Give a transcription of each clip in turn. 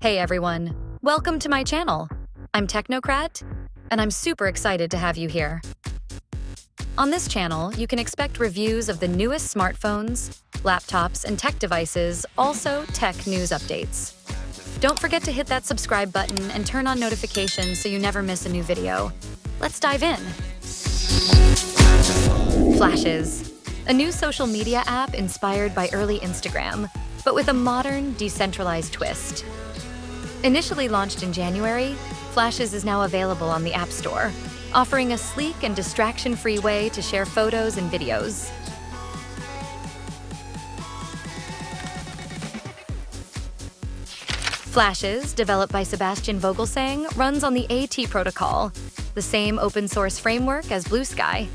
Hey everyone, welcome to my channel. I'm TechnoCradt, and I'm super excited to have you here. On this channel, you can expect reviews of the newest smartphones, laptops, and tech devices, also tech news updates. Don't forget to hit that subscribe button and turn on notifications so you never miss a new video. Let's dive in. Flashes, a new social media app inspired by early Instagram, but with a modern, decentralized twist. Initially launched in January, Flashes is now available on the App Store, offering a sleek and distraction-free way to share photos and videos. Flashes, developed by Sebastian Vogelsang, runs on the AT protocol, the same open-source framework as Bluesky.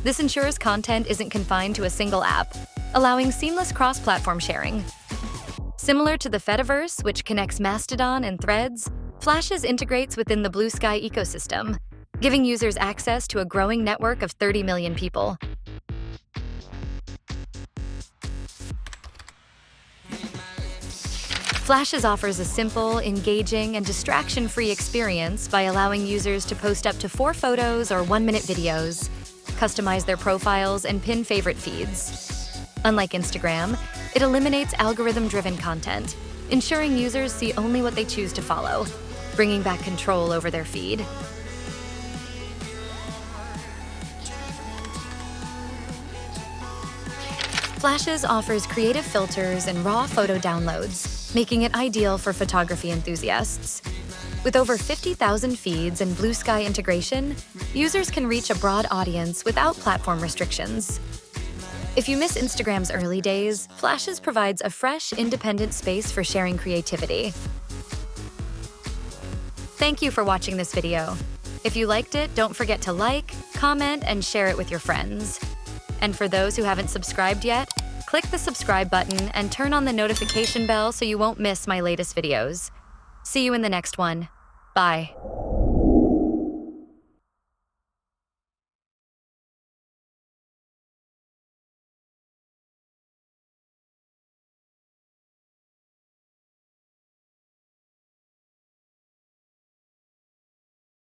This ensures content isn't confined to a single app, allowing seamless cross-platform sharing. Similar to the Fediverse, which connects Mastodon and Threads, Flashes integrates within the Bluesky ecosystem, giving users access to a growing network of 30 million people. Flashes offers a simple, engaging, and distraction-free experience by allowing users to post up to 4 photos or 1-minute videos, customize their profiles, and pin favorite feeds. Unlike Instagram, it eliminates algorithm-driven content, ensuring users see only what they choose to follow, bringing back control over their feed. Flashes offers creative filters and raw photo downloads, making it ideal for photography enthusiasts. With over 50,000 feeds and Bluesky integration, users can reach a broad audience without platform restrictions. If you miss Instagram's early days, Flashes provides a fresh, independent space for sharing creativity. Thank you for watching this video. If you liked it, don't forget to like, comment, and share it with your friends. And for those who haven't subscribed yet, click the subscribe button and turn on the notification bell so you won't miss my latest videos. See you in the next one. Bye.